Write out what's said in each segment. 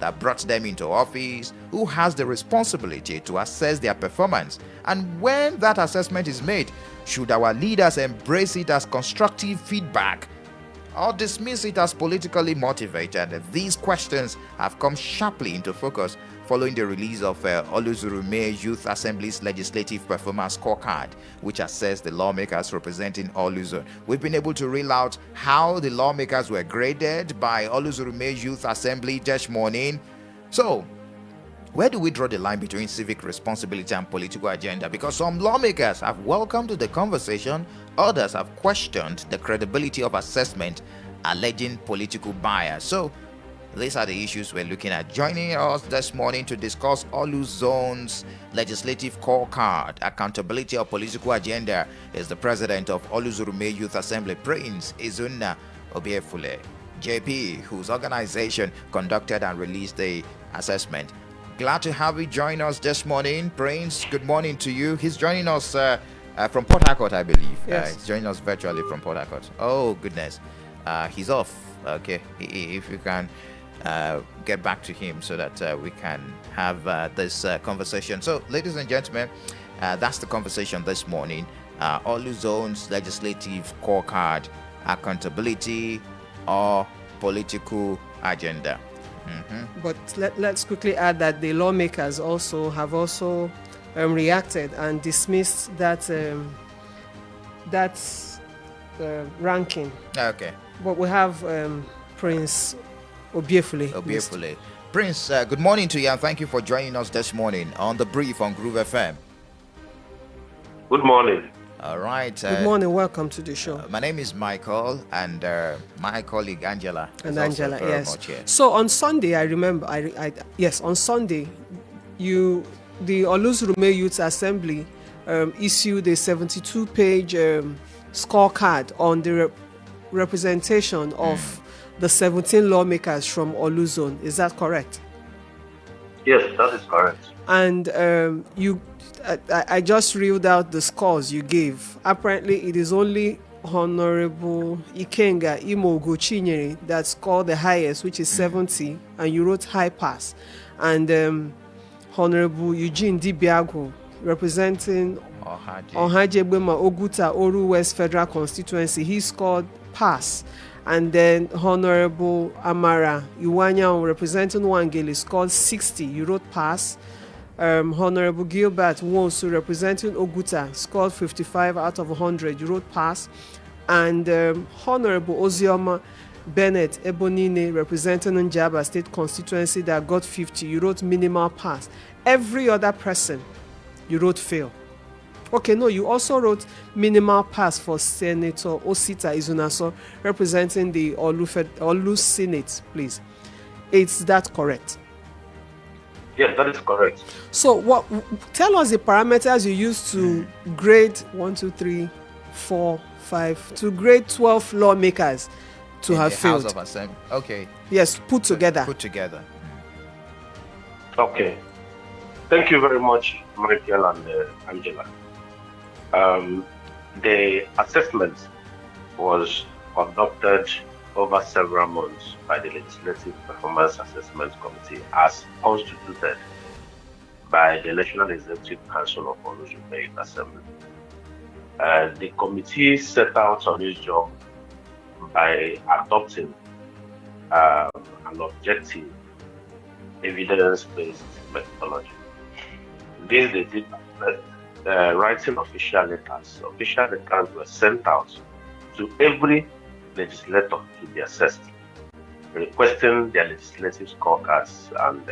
that brought them into office, who has the responsibility to assess their performance, and when that assessment is made, should our leaders embrace it as constructive feedback or dismiss it as politically motivated? These questions have come sharply into focus following the release of Orluzurumee Youth Assembly's Legislative Performance Scorecard, which assessed the lawmakers representing Orlu Zone. We've been able to reel out how the lawmakers were graded by Orluzurumee Youth Assembly this morning. So, where do we draw the line between civic responsibility and political agenda? Because some lawmakers have welcomed the conversation, others have questioned the credibility of assessment, alleging political bias. So, these are the issues we're looking at. Joining us this morning to discuss Orlu Zone's legislative scorecard, accountability of political agenda, is the president of Orluzurumee Youth Assembly, Prince Izunna Obiefule, JP, whose organization conducted and released the assessment. Glad to have you join us this morning. Prince, good morning to you. He's joining us from Port Harcourt, I believe. Yes. He's joining us virtually from Port Harcourt. Oh, goodness. He's off. Okay. If you can get back to him so that we can have this conversation. So, ladies and gentlemen, that's the conversation this morning. Orlu Zone's legislative scorecard, accountability or political agenda. But let's quickly add that the lawmakers have reacted and dismissed that ranking. Okay. But we have Prince Obiefule. Prince, good morning to you, and thank you for joining us this morning on The Brief on Groove FM. Good morning. All right. Good morning. Welcome to the show. My name is Michael, and my colleague Angela. Yes. Much here. So on Sunday, I remember. On Sunday, the Orluzurumee Youth Assembly issued a 72-page scorecard on the representation of the 17 lawmakers from Orlu Zone. Is that correct? Yes, that is correct. And I just reeled out the scores you gave. Apparently, it is only Honorable Ikenga Imogu Chinyere that scored the highest, which is 70, and you wrote high pass. And Honorable Eugene Dibiago, representing Ohajegbema Oguta Oru West Federal Constituency, he scored pass. And then Honorable Amara Iwanya, representing Wangele, scored 60, you wrote pass. Honorable Gilbert Wonsu, representing Oguta, scored 55 out of 100, you wrote pass. And Honorable Ozioma Bennett Ebonine, representing Njaba State Constituency, that got 50, you wrote minimal pass. Every other person, you wrote fail. Okay, no, you also wrote minimal pass for Senator Osita Izunna, representing the Orlu Senate, please. Is that correct? Yes, that is correct. So, tell us the parameters you used to grade 1, 2, 3, 4, 5, to grade 12 lawmakers to have failed. House of Assembly. Okay. Yes, put together. Okay. Thank you very much, Michael and Angela. The assessment was conducted over several months by the Legislative Performance Assessment Committee as constituted by the National Executive Council of Orluzurumee Youth Assembly. The committee set out on its job by adopting an objective, evidence-based methodology. This they did writing official letters. Official letters were sent out to every legislator to be assessed, requesting their legislative scorecards and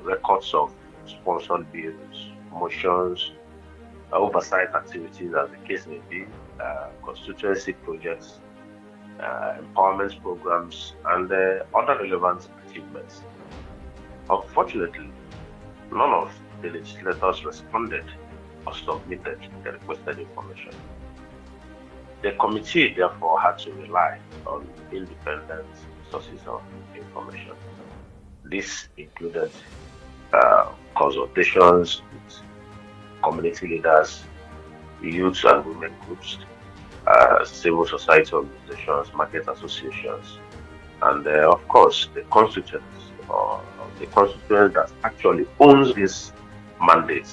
records of sponsored bills, motions, oversight activities, as the case may be, constituency projects, empowerment programs, and other relevant achievements. Unfortunately, none of the legislators responded or submitted the requested information. The committee therefore had to rely on independent sources of information. This included consultations with community leaders, youth and women groups, civil society organizations, market associations, and of course the constituents or the constituency that actually owns this mandate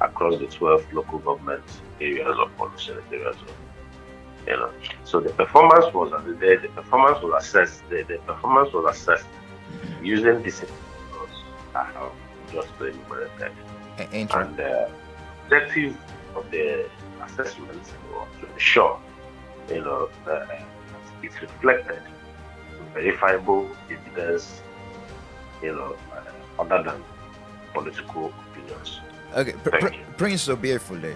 across the 12 local government areas of Orlu Senatorial Zone. So the performance was assessed using this I have just enumerated. And the objective of the assessment was to ensure, it's reflected verifiable evidence, other than political opinions. Okay, Prince Obiefule,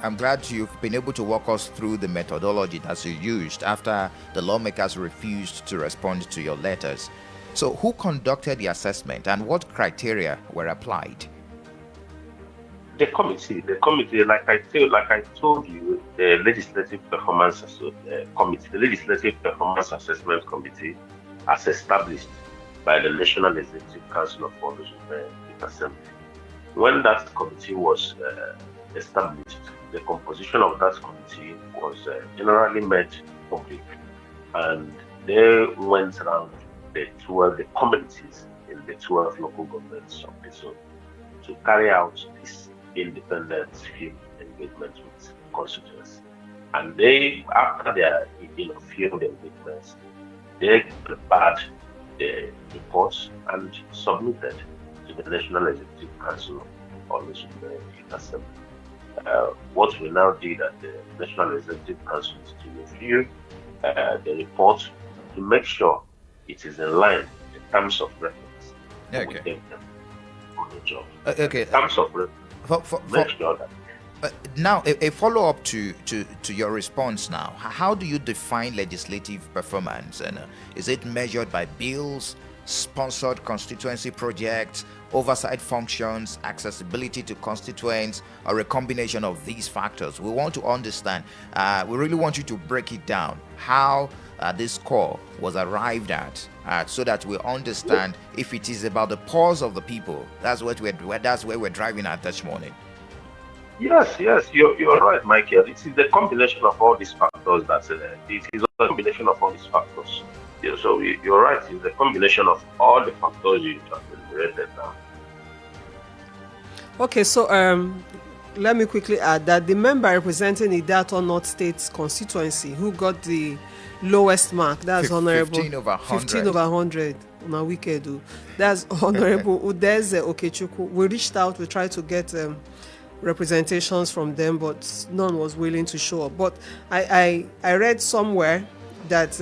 I'm glad you've been able to walk us through the methodology that you used after the lawmakers refused to respond to your letters. So, who conducted the assessment and what criteria were applied? The committee, like I told you, the Legislative Performance Committee, the Legislative Performance Assessment Committee, as established by the National Executive Council of Orluzurumee Youth Assembly. When that committee was established, the composition of that committee was generally made public, and they went around the communities in the 12 local governments of the zone to carry out this independent field engagement with constituents. And they, after their field engagements, they prepared the reports and submitted to the National Executive Council of Orluzurumee Youth Assembly. What we now did at the National Executive Council is to review the report to make sure it is in line with the terms of reference. Okay. We take them on the job. Okay. Terms of reference. Make sure that. Now, a follow-up to your response now. How do you define legislative performance? And is it measured by bills, sponsored constituency projects, oversight functions, accessibility to constituents, or a combination of these factors? We want to understand. We really want you to break it down, how this score was arrived at, so that we understand if it is about the pulse of the people. That's where we're driving at this morning. Yes, you're right, Michael. It is the combination of all these factors it is a combination of all these factors. Yeah, so you're right, it's the combination of all the factors you have enumerated now. Okay, so let me quickly add that the member representing Idato North State constituency who got the lowest mark, that's Honorable 15 over 100. 15 over 100. Now we can do. That's Honorable Udeze Okechukwu. We reached out, we tried to get representations from them, but none was willing to show up. But I read somewhere that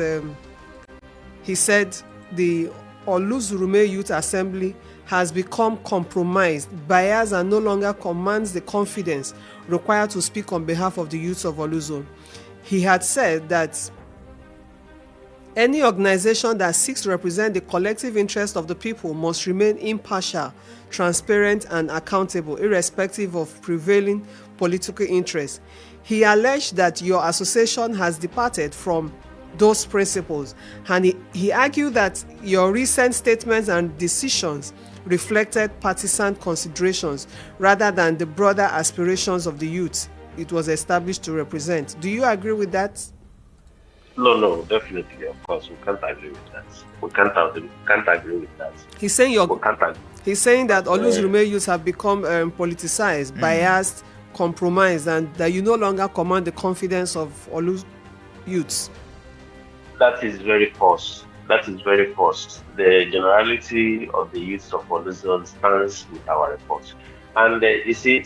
he said the Orluzurumee Youth Assembly has become compromised, biased, and no longer commands the confidence required to speak on behalf of the youth of Orlu Zone. He had said that any organization that seeks to represent the collective interest of the people must remain impartial, transparent, and accountable, irrespective of prevailing political interests. He alleged that your association has departed from those principles, and he argued that your recent statements and decisions reflected partisan considerations rather than the broader aspirations of the youth it was established to represent. Do you agree with that? No, definitely, of course, we can't agree with that. We can't agree with that. He's saying that Orluzurumee youths have become politicized, biased, compromised, and that you no longer command the confidence of Orlu youths. That is very false. The generality of the youth of Orlu Zone stands with our report. And you see,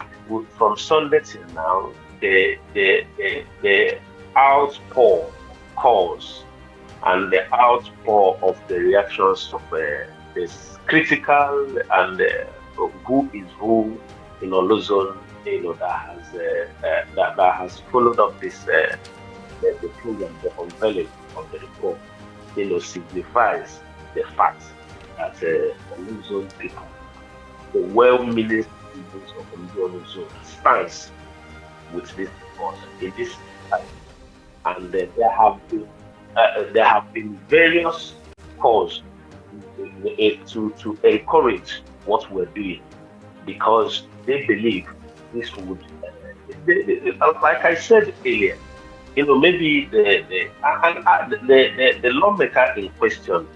from Sunday till now, the outpour of calls and the outpour of the reactions of this critical and who is who in Orlu Zone, that has followed up this the program, the unveiling of the report, signifies the fact that Orlu Zone people, the well-meaning citizens of Orlu Zone, stands with this report in this time. And there have been various calls to encourage what we're doing, because they believe this would, like I said earlier, maybe the lawmaker in question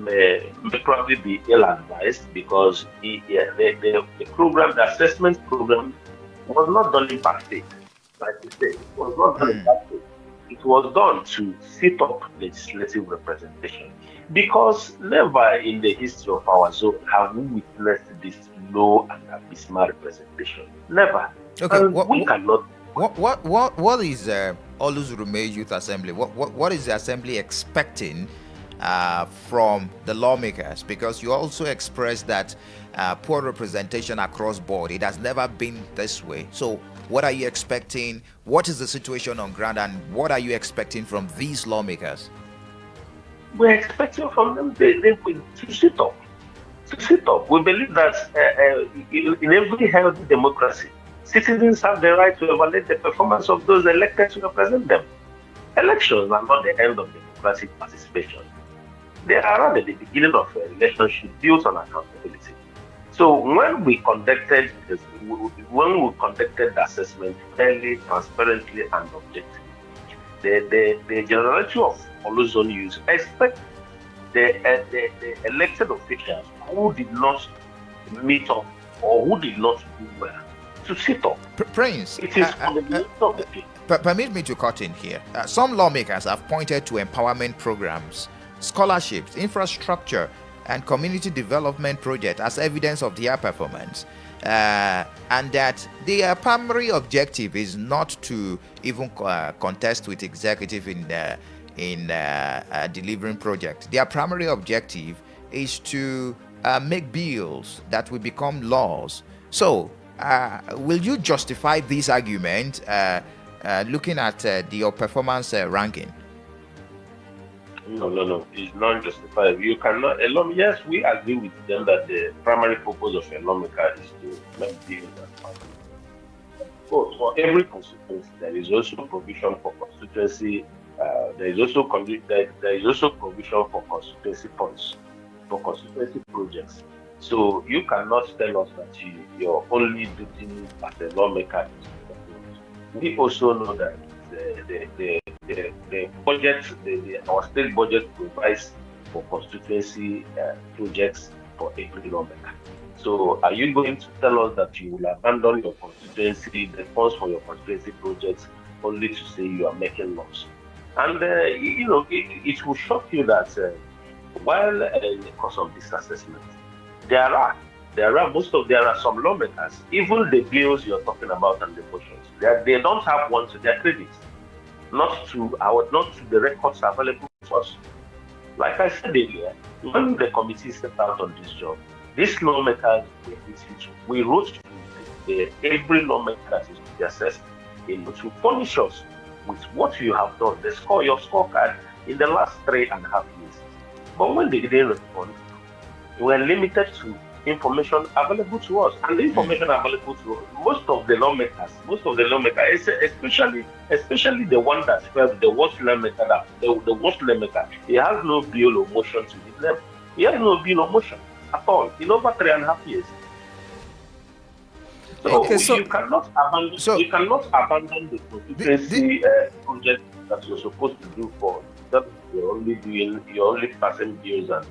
may probably be ill-advised because the program, the assessment program, was not done in bad faith. Like you said, it was not done in bad faith. It was done to set up legislative representation. Because never in the history of our zone have we witnessed this low and abysmal representation. Never. Okay, And we cannot. What is Orluzurumee Youth Assembly? What is the assembly expecting from the lawmakers? Because you also expressed that poor representation across board. It has never been this way. So what are you expecting? What is the situation on ground, and what are you expecting from these lawmakers? We're expecting from them to sit up. To sit up. We believe that in every healthy democracy, citizens have the right to evaluate the performance of those elected to represent them. Elections are not the end of democratic participation. They are rather the beginning of a relationship built on accountability. So when we conducted the assessment fairly, transparently, and objectively, the generality of Orlu Zone youth expect the elected officials who did not meet up or who did not do well to sit up. Prince, it is on the merit of the people. Permit me to cut in here. Some lawmakers have pointed to empowerment programs, scholarships, infrastructure, and community development projects as evidence of their performance, and that their primary objective is not to even contest with executive in delivering projects. Their primary objective is to make bills that will become laws. So, will you justify this argument looking at your performance ranking? No. It's not justified. You cannot. Yes, we agree with them that the primary purpose of a lawmaker is to make deals and funds. For every constituency, there is also provision for constituency. There is also provision for constituency funds, for constituency projects. So you cannot tell us that you're only doing as a lawmaker. We also know that the budget, our state budget provides for constituency projects for every lawmaker. So are you going to tell us that you will abandon your constituency, the funds for your constituency projects, only to say you are making laws? And it will shock you that while in the course of this assessment, there are some lawmakers, even the bills you're talking about and the motions, they don't have one to their credit, not to the records available to us. Like I said earlier, when the committee set out on this job, these lawmakers we wrote to every lawmaker that is to be assessed, to punish us with what you have done, your scorecard in the last 3.5 years. But when they didn't respond, we were limited to information available to us, and the information available to us, most of the lawmakers, especially the one that felt the worst lawmaker, he has no bill or motion to give them. He has no bill or motion at all in over 3.5 years. So you cannot abandon the constituency project that you're supposed to do for that. You're only passing bills and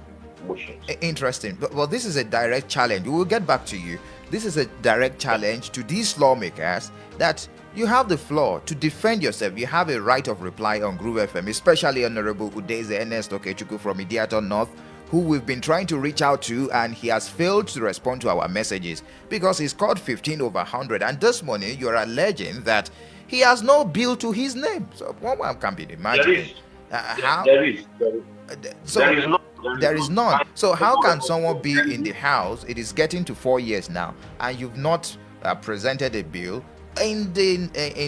motions. Interesting. Well, this is a direct challenge. We will get back to you. This is a direct challenge to these lawmakers that you have the floor to defend yourself. You have a right of reply on Groove FM, especially Honorable Udeze Ernest Okechukwu from Idiato North, who we've been trying to reach out to, and he has failed to respond to our messages because he scored 15 over 100. And this morning, you're alleging that he has no bill to his name. So one can be imagined. There is none. So how can someone be in the House? It is getting to 4 years now, and you've not presented a bill in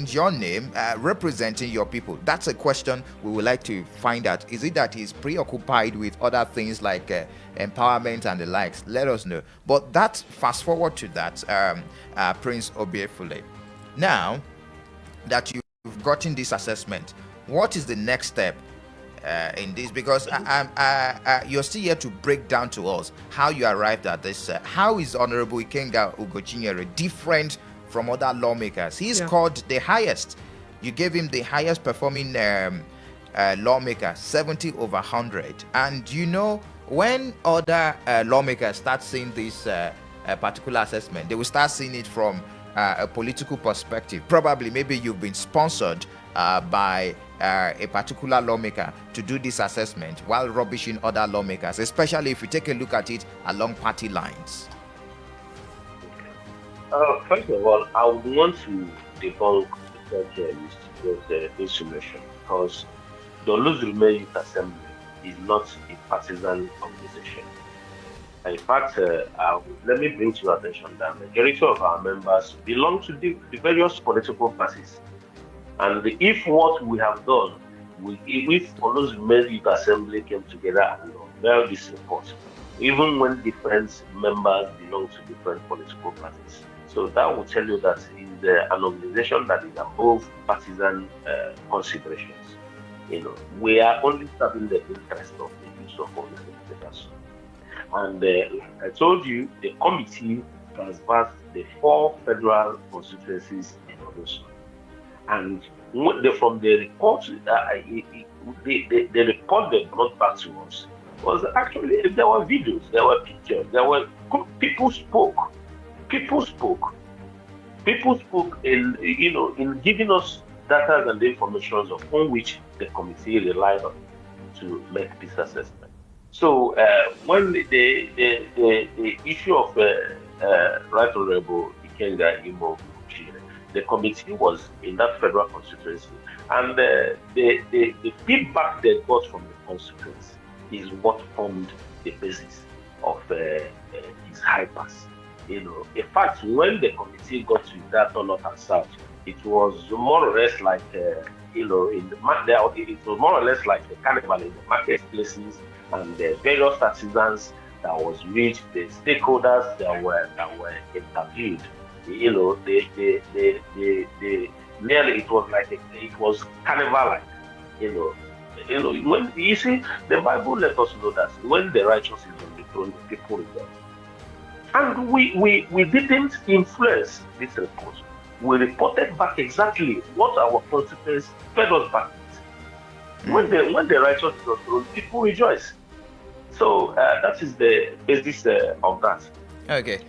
your name representing your people. That's a question we would like to find out. Is it that he's preoccupied with other things like empowerment and the likes? Let us know. But that, fast forward to that, Prince Obiefule. Now that you've gotten this assessment, what is the next step in this? Because you're still here to break down to us how you arrived at this. How is Honorable Ikenga Ugochinyere different from other lawmakers? He's scored the highest. You gave him the highest performing lawmaker, 70 over 100. And you know when other lawmakers start seeing this particular assessment, they will start seeing it from a political perspective. Probably, maybe you've been sponsored by a particular lawmaker to do this assessment while rubbishing other lawmakers, especially if you take a look at it along party lines. First of all, I would want to debunk the insinuation, because the Orluzurumee Youth Assembly is not a partisan organization. In fact, let me bring to your attention that the majority of our members belong to the various political parties. And if what we have done, if Orluzurumee Youth Assembly came together and upheld this report, even when different members belong to different political parties. So that will tell you that it is an organization that is above partisan considerations. We are only serving the interest of the use of Orlu Senatorial. And like I told you, the committee transversed the 4 federal constituencies in Orlu Zone. And from the report, the report they brought back to us was actually, there were videos, there were pictures, people spoke in giving us data and information upon which the committee relied on to make this assessment. So when the issue of Right Honorable Ikenga Imo, the committee was in that federal constituency, and the feedback they got from the constituency is what formed the basis of his high pass. In fact, when the committee got to that north and south, it was more or less like it was more or less like a carnival in the marketplaces, and the various artisans that was reached, the stakeholders that were interviewed. Nearly it was carnival-like. When you see, the Bible let us know that when the righteous is on the throne, the people rejoice. And we didn't influence this report. We reported back exactly what our constituents fed us back with. When the righteous is on the throne, people rejoice. So that is the basis of that. Okay.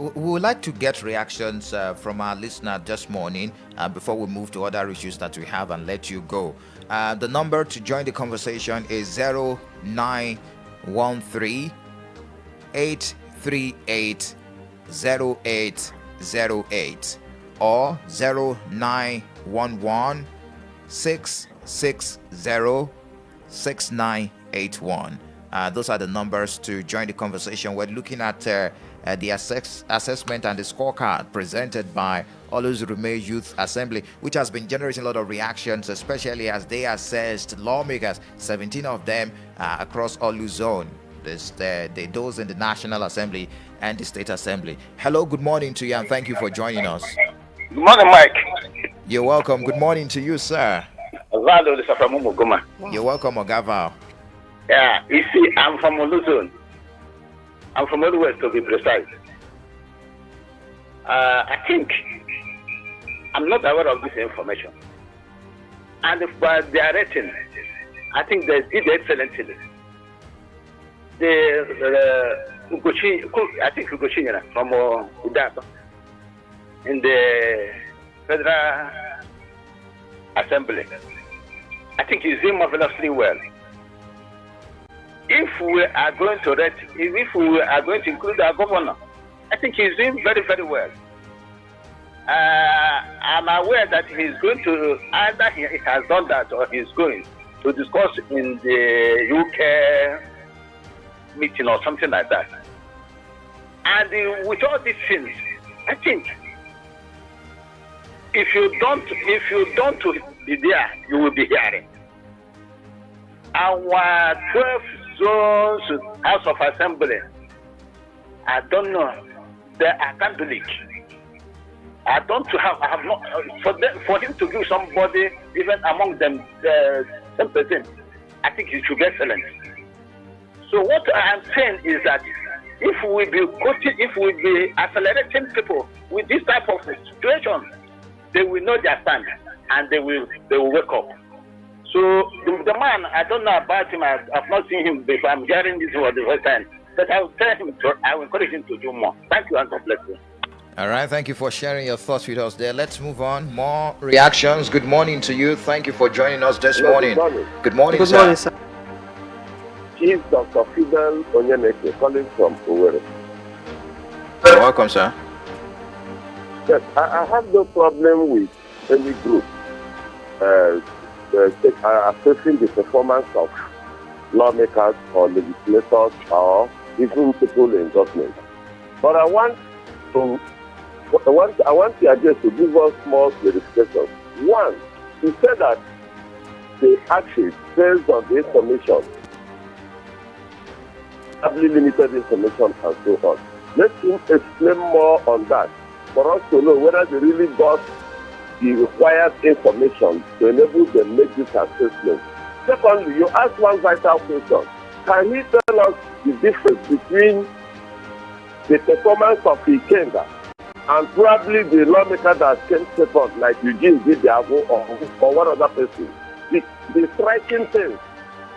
We would like to get reactions from our listener this morning before we move to other issues that we have and let you go. The number to join the conversation is 0913 838 0808 or 0911 660 6981. Those are the numbers to join the conversation. We're looking at the assessment and the scorecard presented by Orluzurumee Youth Assembly, which has been generating a lot of reactions, especially as they assessed lawmakers, 17 of them across Orlu Zone, those in the National Assembly and the State Assembly. Hello, good morning to you, and thank you for joining us. Good morning, Mike. You're welcome. Good morning to you, sir. You're welcome, Ogaval. Yeah, you see, I'm from Orlu Zone. I'm from Orlu West, to be precise. I think I'm not aware of this information. And by their rating, I think they did excellently. I think Ugochinyana from Udato in the Federal Assembly. I think he's doing marvelously well. If we are going to include our governor, I think he's doing very, very well. I'm aware that he's going to, either he has done that or he's going to discuss in the UK meeting or something like that. And with all these things, I think if you don't be there, you will be hearing. Our 12 zones House of Assembly, I don't know. I can't believe. I have not for him to give somebody even among them 10%. I think it should be excellent. So what I am saying is that if we be accelerating people with this type of situation, they will know their stand and they will wake up. So the man, I don't know about him. I've not seen him before. I'm hearing this for the first time. But I will tell him I will encourage him to do more. Thank you and God bless you. All right, thank you for sharing your thoughts with us there. Let's move on. More reactions. Good morning to you. Thank you for joining us this morning. Good morning, Good sir. morning, sir. Chief Dr. Fidel Onyeneke calling from Owerri. You're welcome, sir. Yes, I have no problem with any group assessing the performance of lawmakers or legislators or even people in government. But I want the address to give us more clarification. One, he said that the action based on the information, heavily limited information and so on. Let him explain more on that for us to know whether they really got the required information to enable them to make this assessment. Secondly, you asked one vital question. Can he tell us the difference between the performance of Ikenga and probably the lawmaker that came second, like Eugene Didiago or one other person? The striking things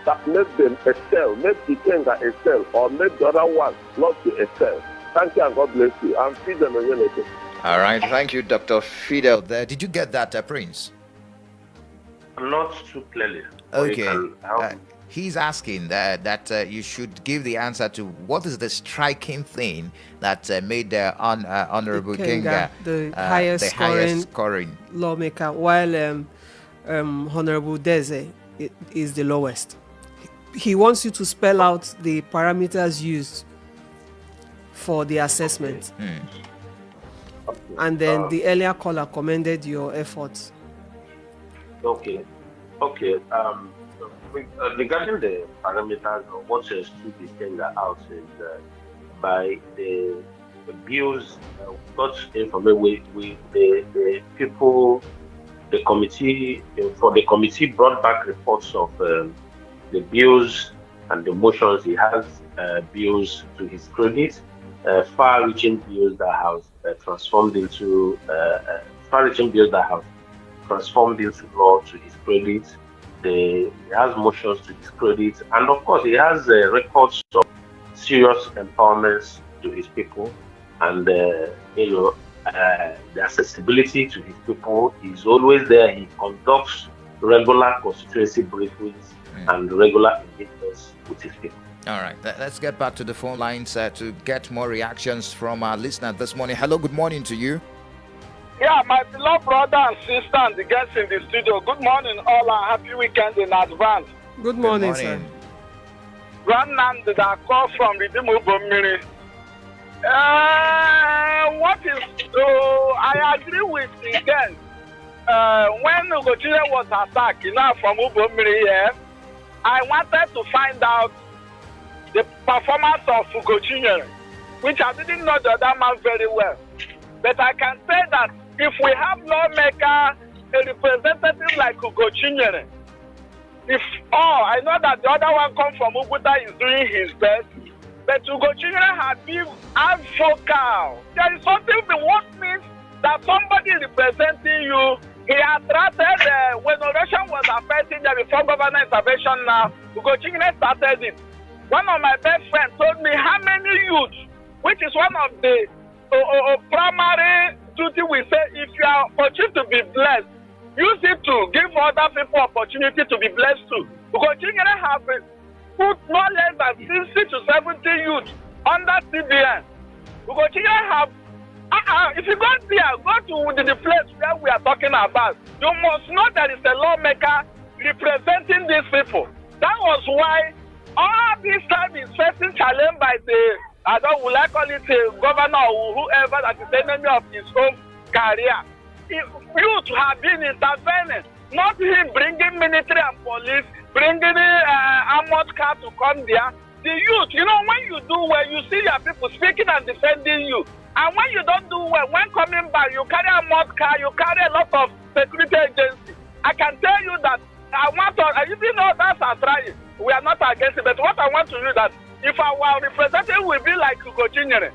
that made them excel, made Ikenga excel, or made the other one not to excel. Thank you and God bless you. I'm Fidel Onyeneke. All right, thank you, Dr. Fidel. Did you get that, Prince? Not too clearly. Okay. He's asking that you should give the answer to what is the striking thing that made Honorable Ikenga the highest scoring lawmaker, while Honorable Deze is the lowest. He wants you to spell out the parameters used for the assessment. Okay. And then the earlier caller commended your efforts. Okay. Regarding the parameters of what stood Ikenga out is by the bills, got information with the people, the committee brought back reports of the bills and the motions. He has bills to his credit, far-reaching bills that have transformed into law to his credit. He has motions to his credit, and of course, he has records of serious empowerments to his people, and the accessibility to his people is always there. He conducts regular constituency briefings and regular engagements with his people. All right, let's get back to the phone lines to get more reactions from our listener this morning. Hello, good morning to you. Yeah, my beloved brother and sister and the guests in the studio. Good morning, all, and happy weekend in advance. Good morning, sir. Rannan did I call from the Dimubomiri. I agree with the guest. When Ugochire was attacked, from Ubomiri here, I wanted to find out the performance of Ugochire, which I didn't know the other man very well. But I can say that if we have lawmaker, a representative like Ugochire, I know that the other one comes from Uguta is doing his best, but Ugochire has been vocal. There is something what means that somebody representing you, he attracted when election was affecting the before government intervention now, Ugochire started it. One of my best friends told me how many youth, which is one of the primary duty we say, if you are opportunity to be blessed, use it to give other people opportunity to be blessed too. Because you have put no less than 60 to 70 youth under CBN. Because you have, if you go there, go to the place where we are talking about, you must know there is a lawmaker representing these people. That was why all this time is facing challenge by the will I call it a governor or whoever that is the enemy of his own career. Youth have been intervening, not him bringing military and police, bringing armored car to come there. The youth, when you do well, you see your people speaking and defending you. And when you don't do well, when coming back, you carry a armored car, you carry a lot of security agencies. I can tell you that even though that's our trying, we are not against it, but what I want to do is that if our representative will be like Ugochire,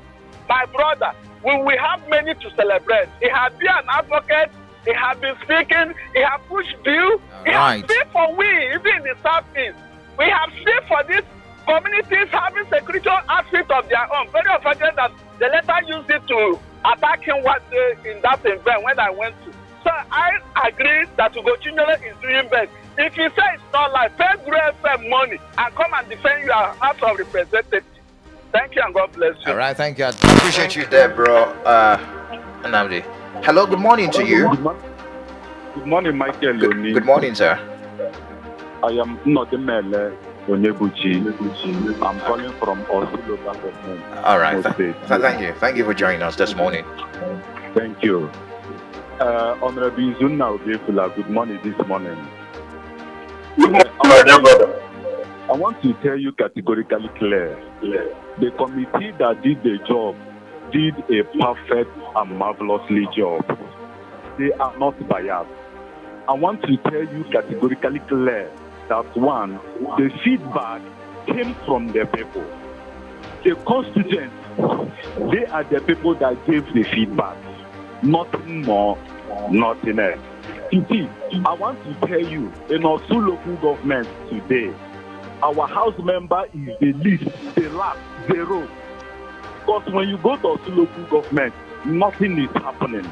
my brother, we will have many to celebrate. He has been an advocate He has been speaking. He has pushed bill. He has seen for we, even in the Southeast. We have seen for these communities having security outfit of their own. Very unfortunate that the letter used it to attack him one day in that event when I went to. So I agree that Ugochinyere is doing best. If you say it's not like pay FM money and come and defend your House of Representatives. Thank you and God bless you. All right, thank you. I appreciate you there, bro. Nnamdi. Hello, good morning to you. Good morning, Michael. Good morning, sir. I am not the Mele Onyebuchi. I'm calling from Orlu Zone. All right, thank you. Thank you for joining us this morning. Thank you. Honorable Izunna Obiefule, good morning this morning. I want to tell you categorically clear. The committee that did the job did a perfect and marvelously job. They are not biased. I want to tell you categorically clear that one, the feedback came from the people. The constituents, they are the people that gave the feedback. Nothing more, nothing else. Indeed, I want to tell you, in our two local governments today, our house member is the least, the last, zero. Because when you go to our two local government, nothing is happening.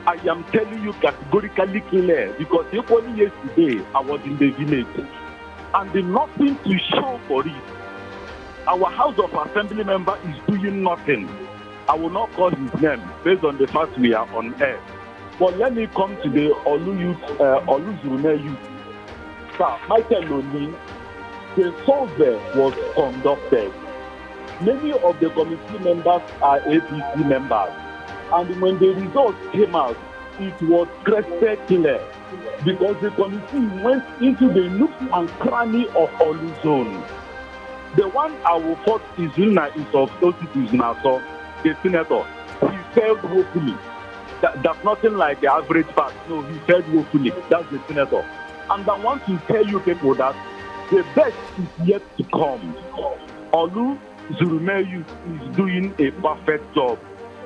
I am telling you categorically clear, because equally yesterday, I was in the village, and there's nothing to show for it. Our House of Assembly member is doing nothing. I will not call his name based on the fact we are on air. But let me come to the Orluzurumee Youth. Sir, Michael Oni, the survey was conducted. Many of the committee members are APC members. And when the results came out, it was crystal clear. Because the committee went into the nooks and cranny of Orlu Zone. The one I will quote Izunna is of Izunna, so the senator. He said woefully. That's nothing like the average fact. No, he said woefully. That's the senator. And I want to tell you people that the best is yet to come. Orluzurumee Youth is doing a perfect job.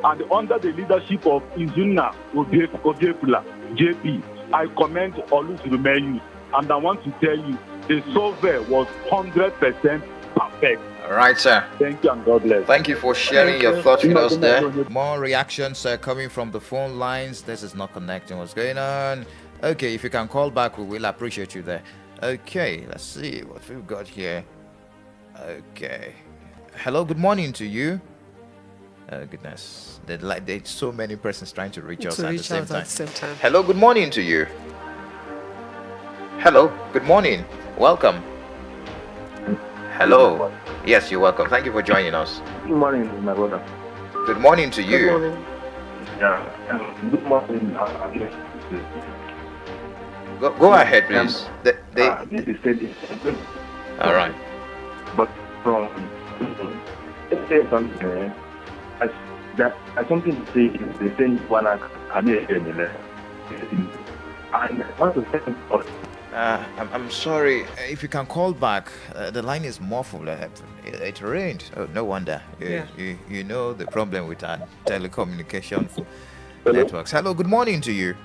And under the leadership of Izunna Obiefule, JP, I commend Orluzurumee Youth. And I want to tell you, the survey was 100% perfect. All right, sir. Thank you and God bless. Thank you for sharing your thoughts with us there. More reactions coming from the phone lines. This is not connecting. What's going on? Okay, if you can call back, we will appreciate you there. Okay, let's see what we've got here. Okay. Hello, good morning to you. Oh, goodness. There's so many persons trying to reach us at the same time. Hello, good morning to you. Hello, good morning. Welcome. Hello. Yes, you're welcome. Thank you for joining us. Good morning, my brother. Good morning to you. Good morning. Yeah. Good morning. Go ahead, please. This is steady. All right. But from something, I something to say is the same one I and I want to say. I'm sorry. If you can call back, the line is muffled. It rained. Oh, no wonder. You know the problem with our telecommunication networks. Hello, good morning to you.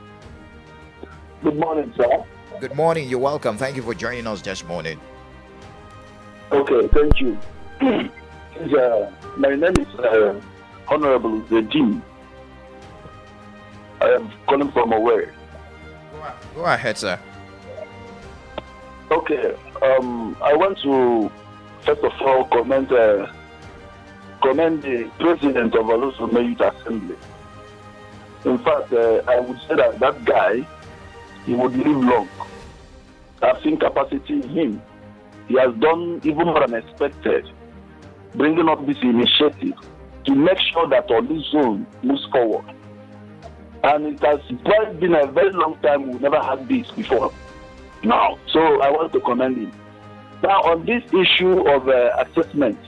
Good morning, sir. Good morning. You're welcome. Thank you for joining us this morning. Okay, thank you. My name is Honorable Zedin. I am calling from OYA. Go ahead, sir. Okay, I want to first of all commend the president of Orluzurumee Youth Assembly. In fact, I would say that guy, he would live long. I've seen capacity in him. He has done even more than expected, bringing up this initiative to make sure that Orlu Zone moves forward. And it has been a very long time we've never had this before. Now, so I want to commend him. Now, on this issue of assessment,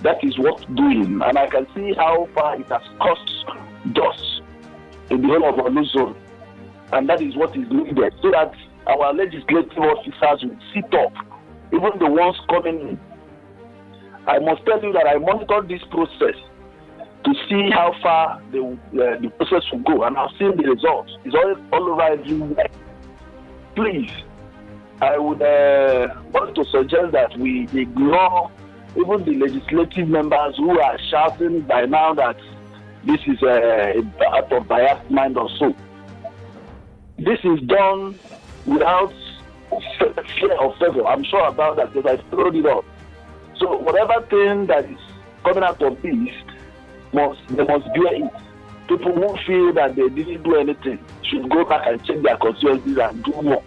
that is what's doing, and I can see how far it has cost dust in the whole of Orlu Zone, and that is what is needed, so that our legislative officers will sit up, even the ones coming in. I must tell you that I monitored this process, to see how far the process will go, and I've seen the results. It's all over everywhere. Please, I would want to suggest that we ignore even the legislative members who are shouting by now that this is out of biased mind or so. This is done without fear or favor. I'm sure about that because I followed it up. So whatever thing that is coming out of this, they must bear it. People who feel that they didn't do anything should go back and check their consciences and do more.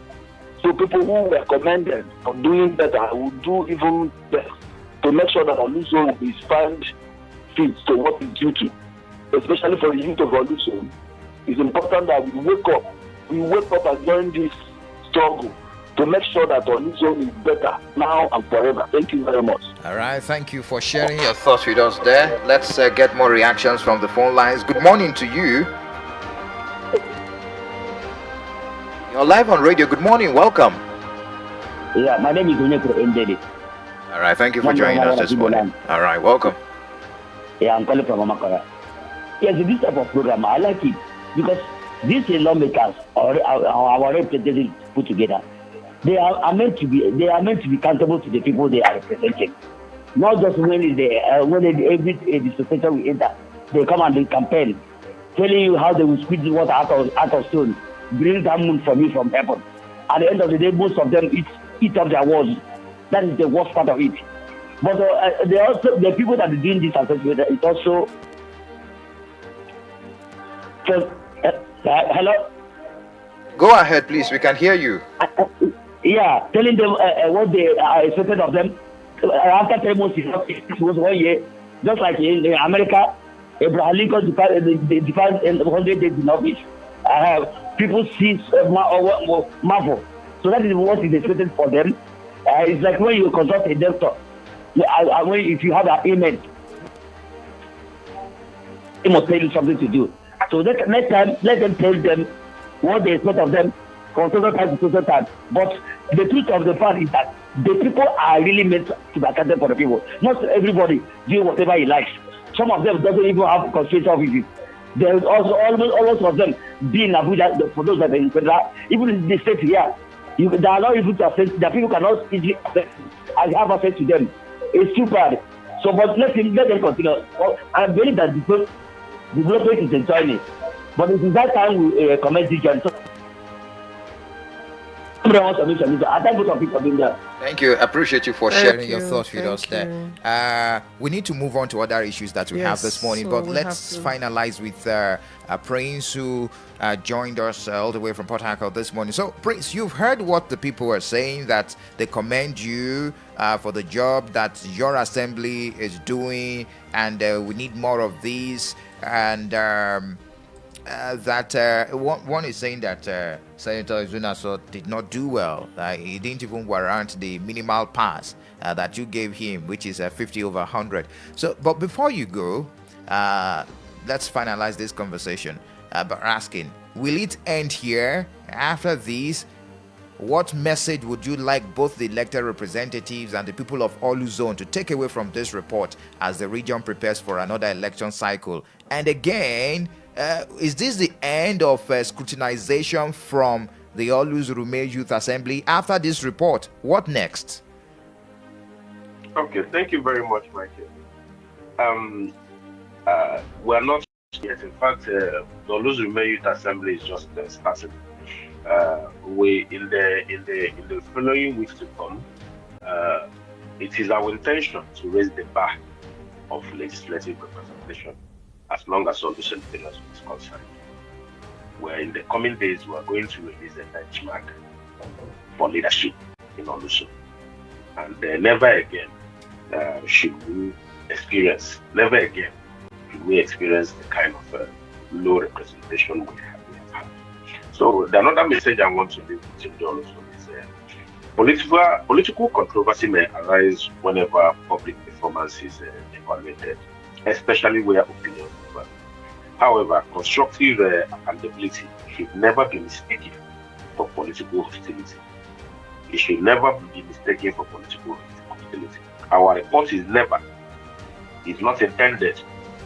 So people who were commended on doing better will do even better to make sure that Orlu Zone is found fit to what it's due to. Especially for the youth of Orlu Zone, it's important that we wake up and join this struggle to make sure that Orlu Zone is better now and forever. Thank you very much. All right, thank you for sharing your thoughts with us there. Let's get more reactions from the phone lines. Good morning to you. You're live on radio. Good morning. Welcome. Yeah, my name is Izunna Obiefule. All right, thank you for joining us this morning. All right, welcome. Yeah, I'm calling from Amakara. Yes, this type of program, I like it because these lawmakers or our representatives put together, they are meant to be accountable to the people they are representing. Not just when every association we enter, they come and they campaign, telling you how they will squeeze the water out of stone, bring down moon from you from heaven. At the end of the day, most of them eat up their words. That is the worst part of it. But the people that are doing this assessment, it's also. Hello. Go ahead, please. We can hear you. Yeah, telling them what they are expected of them. After 3 months, it was 1 year. Just like in America, Abraham Lincoln defined 100 days in office. People see marvel. So that is what is expected for them. It's like when you consult a doctor. If you have an ailment, he must tell you something to do. So next time, let them tell them what they expect of them from social time to social time. But the truth of the fact is that the people are really meant to be accountable for the people. Not everybody doing whatever he likes. Some of them doesn't even have constituency offices. There's also almost of them being Abuja for those that are in federal, even in the state here. They are not able to access. The people cannot easily access and have access to them. It's too bad. So, but let them continue. I believe that the development is enjoying it. But it is that time we commence this journey. Thank you. Appreciate you for sharing your thoughts with us there. We need to move on to other issues that we have this morning, but let's finalize with Prince, who joined us all the way from Port Harcourt this morning. So, Prince, you've heard what the people are saying, that they commend you for the job that your assembly is doing, and we need more of these. And one is saying that Senator Izunna did not do well. He didn't even warrant the minimal pass that you gave him, which is 50 over 100. So, but before you go, let's finalize this conversation by asking, will it end here? After this, what message would you like both the elected representatives and the people of Orlu Zone to take away from this report as the region prepares for another election cycle? And again, is this the end of scrutinization from the Orluzurumee Youth Assembly? After this report, what next? Okay, thank you very much, Michael. We're not yet. In fact, the Orluzurumee Youth Assembly is just starting. We in the following weeks to come, it is our intention to raise the bar of legislative representation as long as Orlu Senatorial Zone is concerned. Where in the coming days we are going to release a benchmark for leadership in Orlu Zone. And never again should we experience the kind of low representation we have had. So the another message I want to leave with you also is political controversy may arise whenever public performance is evaluated, especially where opinions differ. However, constructive accountability should never be mistaken for political hostility. It should never be mistaken for political hostility. Our report is not intended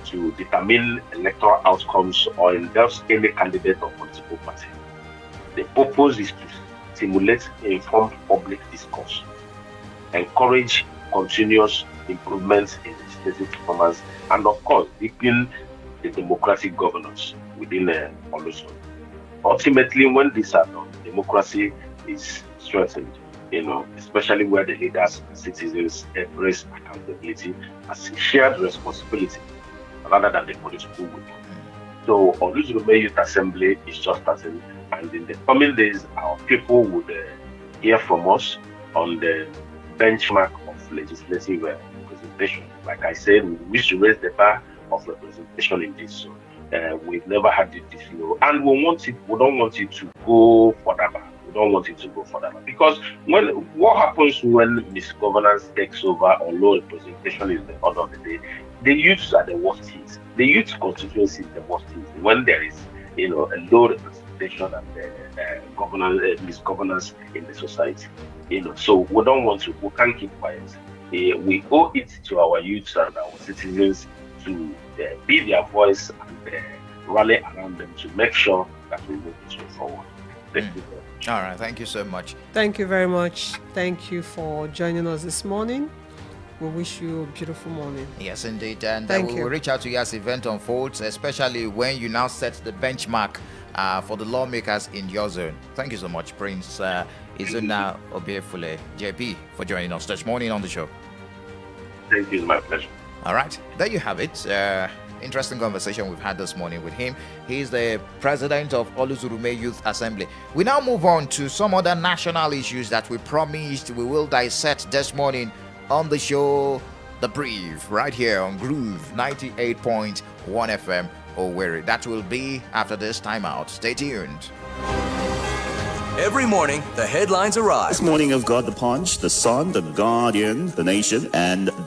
to determine electoral outcomes or endorse any candidate or political party. The purpose is to stimulate informed public discourse, encourage continuous improvements in legislative performance, and of course, deepen the democratic governance within Orlu Zone. Ultimately, when these are done, democracy is strengthened, especially where the leaders and citizens embrace accountability as a shared responsibility rather than the political will. So, Orluzurumee Youth Assembly is just starting, and in the coming days, our people would hear from us on the benchmark of legislative representation. Like I said, we wish to raise the bar of representation in this zone. We've never had it this low, and we don't want it to go further back. We don't want it to go further back, because what happens when misgovernance takes over or low representation is the order of the day, the youths are the worst hits. The youth constituency is the worst hit when there is a low representation and misgovernance in the society. So we don't want to. We can't keep quiet. We owe it to our youths and our citizens to be their voice and rally around them to make sure that we move this way forward. Thank you very much. All right, thank you so much. Thank you very much. Thank you for joining us this morning. We wish you a beautiful morning. Yes, indeed. And Thank we you. will reach out to you as the event unfolds, especially when you now set the benchmark for the lawmakers in your zone. Thank you so much, Prince Izunna Obiefule, JP, for joining us this morning on the show. Thank you, it's my pleasure. All right, there you have it. Interesting conversation we've had this morning with him. He's the president of Orluzurumee Youth Assembly. We now move on to some other national issues that we promised we will dissect this morning on the show, The Brief, right here on Groove 98.1 FM Owerri. That will be after this timeout. Stay tuned. Every morning, the headlines arrive. This morning, I've got The Punch, The Sun, The Guardian, The Nation, and